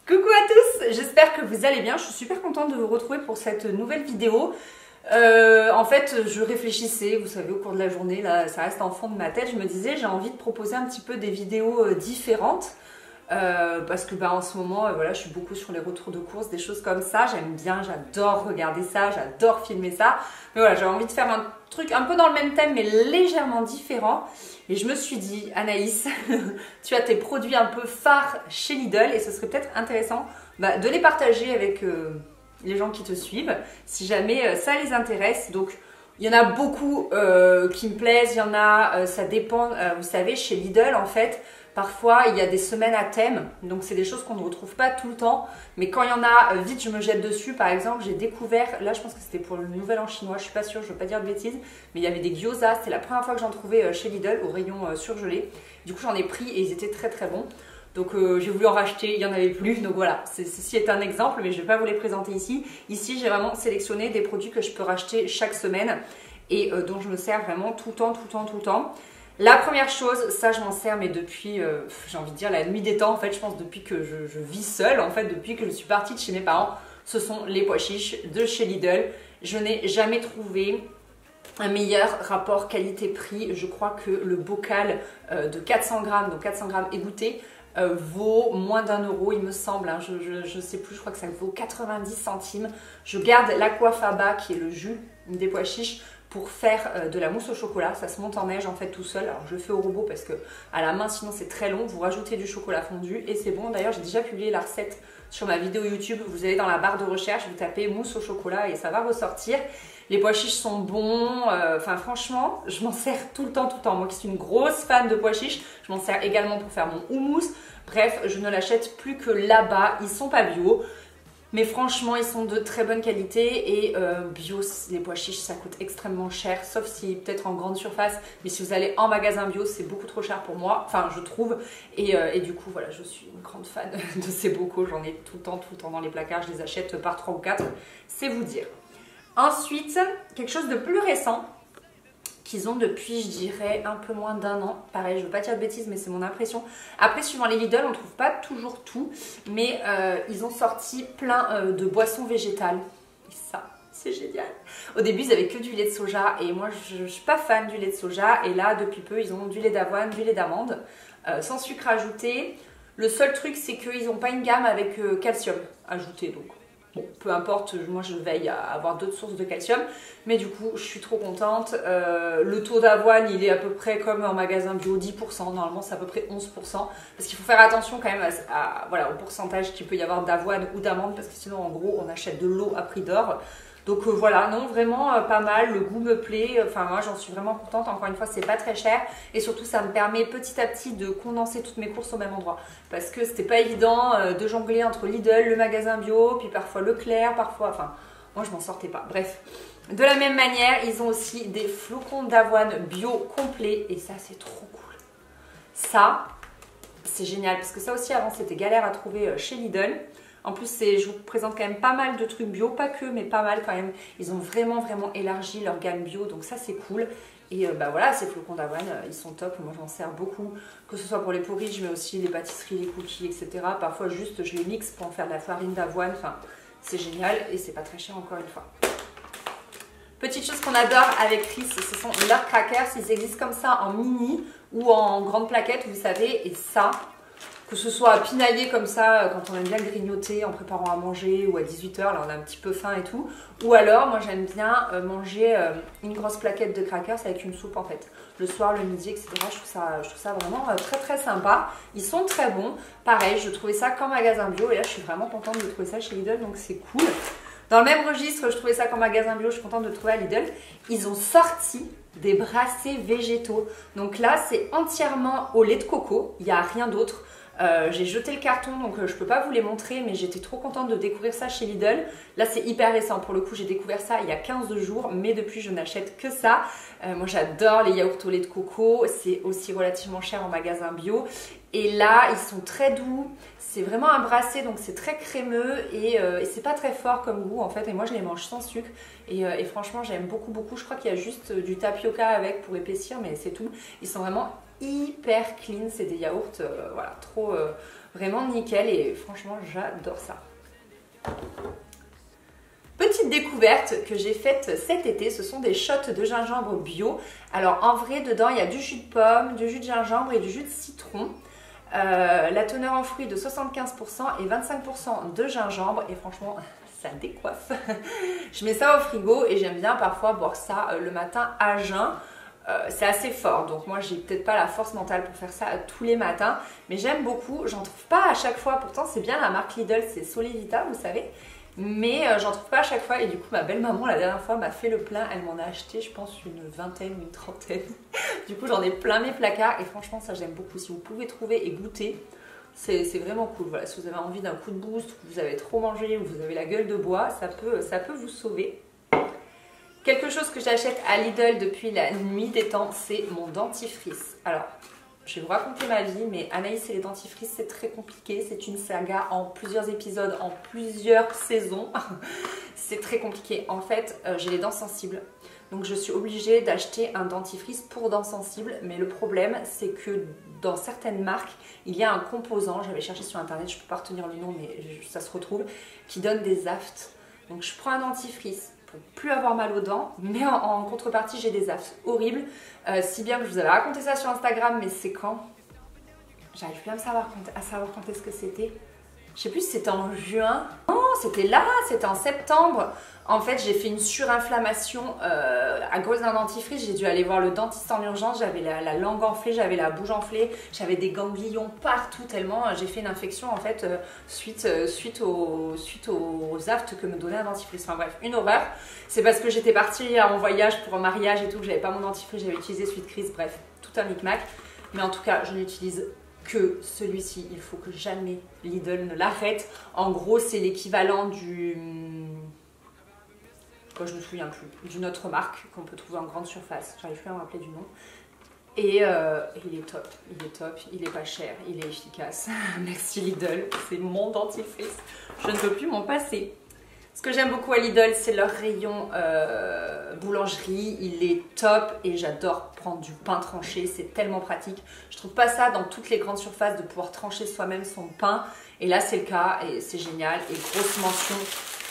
Coucou à tous, j'espère que vous allez bien. Je suis super contente de vous retrouver pour cette nouvelle vidéo. En fait, je réfléchissais, vous savez, au cours de la journée, là, ça reste en fond de ma tête. Je me disais, j'ai envie de proposer un petit peu des vidéos différentes. Parce que en ce moment, voilà, je suis beaucoup sur les retours de courses, des choses comme ça. J'aime bien, j'adore regarder ça, j'adore filmer ça. Mais voilà, j'avais envie de faire un truc un peu dans le même thème, mais légèrement différent. Et je me suis dit, Anaïs, tu as tes produits un peu phares chez Lidl et ce serait peut-être intéressant de les partager avec les gens qui te suivent, si jamais ça les intéresse. Donc, il y en a beaucoup qui me plaisent, il y en a, ça dépend, vous savez, chez Lidl, en fait, parfois, il y a des semaines à thème, donc c'est des choses qu'on ne retrouve pas tout le temps. Mais quand il y en a, vite, je me jette dessus. Par exemple, j'ai découvert, là, je pense que c'était pour le nouvel an chinois, je suis pas sûre, je veux pas dire de bêtises, mais il y avait des gyoza, c'était la première fois que j'en trouvais chez Lidl, au rayon surgelé. Du coup, j'en ai pris et ils étaient très très bons. Donc, j'ai voulu en racheter, il n'y en avait plus. Donc voilà, ceci est un exemple, mais je ne vais pas vous les présenter ici. Ici, j'ai vraiment sélectionné des produits que je peux racheter chaque semaine et dont je me sers vraiment tout le temps, tout le temps, tout le temps. La première chose, ça je m'en sers mais depuis, j'ai envie de dire la nuit des temps en fait, je pense depuis que je vis seule en fait, depuis que je suis partie de chez mes parents, ce sont les pois chiches de chez Lidl. Je n'ai jamais trouvé un meilleur rapport qualité-prix. Je crois que le bocal de 400 grammes, donc 400 grammes égoutté, vaut moins d'1 € il me semble, hein. Je sais plus, je crois que ça vaut 90 centimes. Je garde l'aquafaba qui est le jus des pois chiches pour faire de la mousse au chocolat. Ça se monte en neige en fait tout seul. Alors je le fais au robot parce que à la main sinon c'est très long. Vous rajoutez du chocolat fondu et c'est bon. D'ailleurs j'ai déjà publié la recette sur ma vidéo YouTube. Vous allez dans la barre de recherche, vous tapez mousse au chocolat et ça va ressortir. Les pois chiches sont bons. Enfin franchement je m'en sers tout le temps, tout le temps. Moi qui suis une grosse fan de pois chiches, je m'en sers également pour faire mon houmous. Bref, je ne l'achète plus que là-bas. Ils sont pas bio. Mais franchement, ils sont de très bonne qualité et bio, les pois chiches, ça coûte extrêmement cher, sauf si peut-être en grande surface. Mais si vous allez en magasin bio, c'est beaucoup trop cher pour moi, enfin je trouve. Et du coup, voilà, je suis une grande fan de ces bocaux. J'en ai tout le temps dans les placards. Je les achète par 3 ou 4, c'est vous dire. Ensuite, quelque chose de plus récent qu'ils ont depuis, je dirais, un peu moins d'1 an. Pareil, je ne veux pas dire de bêtises, mais c'est mon impression. Après, suivant les Lidl, on ne trouve pas toujours tout, mais ils ont sorti plein de boissons végétales. Et ça, c'est génial. Au début, ils n'avaient que du lait de soja, et moi, je ne suis pas fan du lait de soja. Et là, depuis peu, ils ont du lait d'avoine, du lait d'amande, sans sucre ajouté. Le seul truc, c'est qu'ils n'ont pas une gamme avec calcium ajouté, donc... Bon, peu importe, moi je veille à avoir d'autres sources de calcium, mais du coup je suis trop contente. Le taux d'avoine il est à peu près comme en magasin bio, 10%, normalement c'est à peu près 11%, parce qu'il faut faire attention quand même voilà, au pourcentage qu'il peut y avoir d'avoine ou d'amande, parce que sinon en gros on achète de l'eau à prix d'or. Donc voilà, non, vraiment pas mal, le goût me plaît, enfin moi j'en suis vraiment contente, encore une fois c'est pas très cher et surtout ça me permet petit à petit de condenser toutes mes courses au même endroit parce que c'était pas évident de jongler entre Lidl, le magasin bio, puis parfois Leclerc, parfois, enfin moi je m'en sortais pas, bref. De la même manière, ils ont aussi des flocons d'avoine bio complets et ça c'est trop cool. Ça, c'est génial parce que ça aussi avant c'était galère à trouver chez Lidl. En plus, je vous présente quand même pas mal de trucs bio, pas que, mais pas mal quand même. Ils ont vraiment, vraiment élargi leur gamme bio, donc ça c'est cool. Et voilà, ces flocons d'avoine, ils sont top. Moi, j'en sers beaucoup, que ce soit pour les porridge, mais aussi les pâtisseries, les cookies, etc. Parfois, juste, je les mixe pour en faire de la farine d'avoine. Enfin, c'est génial et c'est pas très cher encore une fois. Petite chose qu'on adore avec Chris, ce sont leurs crackers. Ils existent comme ça en mini ou en grande plaquette, vous savez. Et ça... Que ce soit pinaillé comme ça, quand on aime bien grignoter en préparant à manger ou à 18 h, là on a un petit peu faim et tout. Ou alors, moi j'aime bien manger une grosse plaquette de crackers avec une soupe en fait. Le soir, le midi, etc. Je trouve ça vraiment très très sympa. Ils sont très bons. Pareil, je trouvais ça qu'en magasin bio et là je suis vraiment contente de trouver ça chez Lidl, donc c'est cool. Dans le même registre, je trouvais ça qu'en magasin bio, je suis contente de le trouver à Lidl. Ils ont sorti des brassés végétaux. Donc là, c'est entièrement au lait de coco, il n'y a rien d'autre. J'ai jeté le carton donc je peux pas vous les montrer mais j'étais trop contente de découvrir ça chez Lidl. Là c'est hyper récent pour le coup, j'ai découvert ça il y a 15 jours mais depuis je n'achète que ça. Moi j'adore les yaourts au lait de coco, c'est aussi relativement cher en magasin bio et là ils sont très doux, c'est vraiment un brassé donc c'est très crémeux et c'est pas très fort comme goût en fait et moi je les mange sans sucre et franchement j'aime beaucoup beaucoup. Je crois qu'il y a juste du tapioca avec pour épaissir mais c'est tout. Ils sont vraiment hyper clean, c'est des yaourts voilà, Vraiment nickel et franchement j'adore ça. Petite découverte que j'ai faite cet été, ce sont des shots de gingembre bio. Alors en vrai dedans il y a du jus de pomme, du jus de gingembre et du jus de citron. La teneur en fruits de 75% et 25% de gingembre et franchement ça décoiffe. Je mets ça au frigo et j'aime bien parfois boire ça le matin à jeun. C'est assez fort, donc moi j'ai peut-être pas la force mentale pour faire ça tous les matins, mais j'aime beaucoup, j'en trouve pas à chaque fois, pourtant c'est bien la marque Lidl, c'est Solevita vous savez, mais j'en trouve pas à chaque fois et du coup ma belle maman la dernière fois m'a fait le plein, elle m'en a acheté je pense une vingtaine ou une trentaine, du coup j'en ai plein mes placards et franchement ça j'aime beaucoup, si vous pouvez trouver et goûter, c'est vraiment cool, voilà, si vous avez envie d'un coup de boost, que vous avez trop mangé ou vous avez la gueule de bois, ça peut vous sauver. Quelque chose que j'achète à Lidl depuis la nuit des temps, c'est mon dentifrice. Alors, je vais vous raconter ma vie, mais Anaïs et les dentifrices, c'est très compliqué. C'est une saga en plusieurs épisodes, en plusieurs saisons. C'est très compliqué. En fait, j'ai les dents sensibles. Donc, je suis obligée d'acheter un dentifrice pour dents sensibles. Mais le problème, c'est que dans certaines marques, il y a un composant, j'avais cherché sur internet, je ne peux pas retenir le nom, mais ça se retrouve, qui donne des aftes. Donc, je prends un dentifrice pour plus avoir mal aux dents, mais en contrepartie j'ai des aftes horribles, si bien que je vous avais raconté ça sur Instagram, mais c'est quand? J'arrive plus à savoir quand est-ce que c'était. Je sais plus si c'était en juin. Non, c'était là, c'était en septembre. En fait, j'ai fait une surinflammation à cause d'un dentifrice. J'ai dû aller voir le dentiste en urgence. J'avais la langue enflée, j'avais la bouche enflée, j'avais des ganglions partout tellement j'ai fait une infection en fait suite aux aftes que me donnait un dentifrice. Enfin bref, une horreur. C'est parce que j'étais partie en voyage pour un mariage et tout, que j'avais pas mon dentifrice, j'avais utilisé Sweet Crise. Bref, tout un micmac. Mais en tout cas, je n'utilise que celui-ci. Il faut que jamais Lidl ne l'arrête. En gros, c'est l'équivalent du... je me souviens plus. D'une autre marque qu'on peut trouver en grande surface. J'arrive plus à me rappeler du nom. Et il est top. Il est top. Il est pas cher. Il est efficace. Merci Lidl. C'est mon dentifrice. Je ne peux plus m'en passer. Ce que j'aime beaucoup à Lidl, c'est leur rayon boulangerie. Il est top et j'adore prendre du pain tranché. C'est tellement pratique. Je trouve pas ça dans toutes les grandes surfaces de pouvoir trancher soi-même son pain. Et là, c'est le cas et c'est génial. Et grosse mention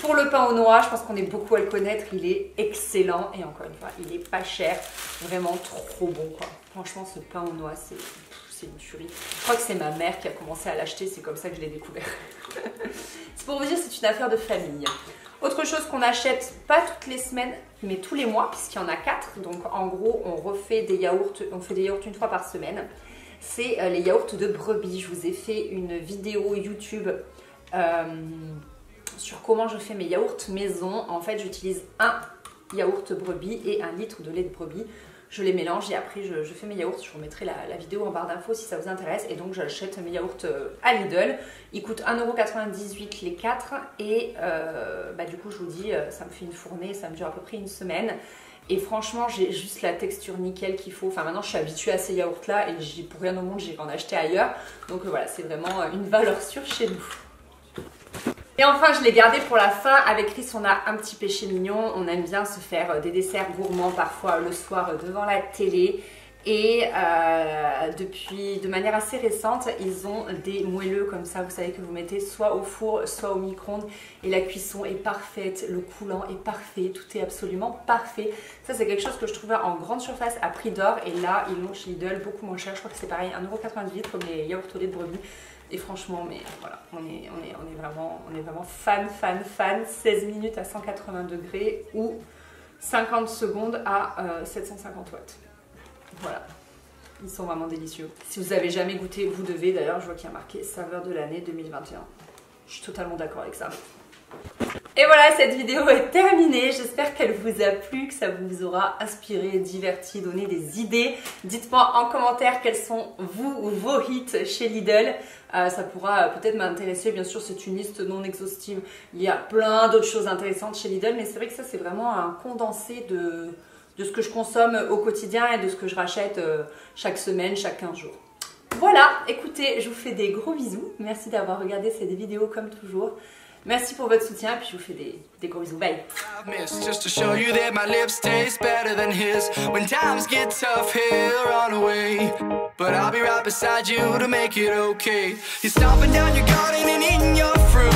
pour le pain aux noix. Je pense qu'on est beaucoup à le connaître. Il est excellent et encore une fois, il est pas cher. Vraiment trop bon quoi. Franchement, ce pain aux noix, c'est une tuerie. Je crois que c'est ma mère qui a commencé à l'acheter. C'est comme ça que je l'ai découvert. C'est pour vous dire, c'est une affaire de famille. Autre chose qu'on achète pas toutes les semaines, mais tous les mois, puisqu'il y en a 4. Donc en gros, on refait des yaourts, on fait des yaourts une fois par semaine. C'est les yaourts de brebis. Je vous ai fait une vidéo YouTube sur comment je fais mes yaourts maison. En fait, j'utilise un yaourt brebis et 1 litre de lait de brebis. Je les mélange et après je fais mes yaourts. Je vous remettrai la vidéo en barre d'infos si ça vous intéresse. Et donc j'achète mes yaourts à Lidl. Ils coûtent 1,98 € les 4. Et du coup je vous dis, ça me fait une fournée, ça me dure à peu près une semaine. Et franchement j'ai juste la texture nickel qu'il faut. Enfin maintenant je suis habituée à ces yaourts là et pour rien au monde j'irai en acheter ailleurs. Donc voilà, c'est vraiment une valeur sûre chez nous. Et enfin, je l'ai gardé pour la fin. Avec Chris, on a un petit péché mignon. On aime bien se faire des desserts gourmands parfois le soir devant la télé. Et de manière assez récente, ils ont des moelleux comme ça, vous savez, que vous mettez soit au four, soit au micro-ondes. Et la cuisson est parfaite, le coulant est parfait, tout est absolument parfait. Ça, c'est quelque chose que je trouvais en grande surface à prix d'or. Et là, ils l'ont chez Lidl beaucoup moins cher. Je crois que c'est pareil, 1,98 € comme les yaourts au lait de brebis. Et franchement, mais voilà, on est vraiment fan. 16 minutes à 180 degrés ou 50 secondes à 750 watts. Voilà, ils sont vraiment délicieux. Si vous n'avez jamais goûté, vous devez. D'ailleurs, je vois qu'il y a marqué saveur de l'année 2021. Je suis totalement d'accord avec ça. Et voilà, cette vidéo est terminée. J'espère qu'elle vous a plu, que ça vous aura inspiré, diverti, donné des idées. Dites-moi en commentaire quels sont vos hits chez Lidl. Ça pourra peut-être m'intéresser. Bien sûr, c'est une liste non exhaustive. Il y a plein d'autres choses intéressantes chez Lidl, mais c'est vrai que ça, c'est vraiment un condensé de ce que je consomme au quotidien et de ce que je rachète chaque semaine, chaque 15 jours. Voilà, écoutez, je vous fais des gros bisous. Merci d'avoir regardé cette vidéo comme toujours. Merci pour votre soutien et puis je vous fais des gros bisous. Bye. Just to show you that my lips taste better than his. When times get tough, he'll run away, but I'll be right beside you to make it okay. He's stomping down your garden and eating your fruit.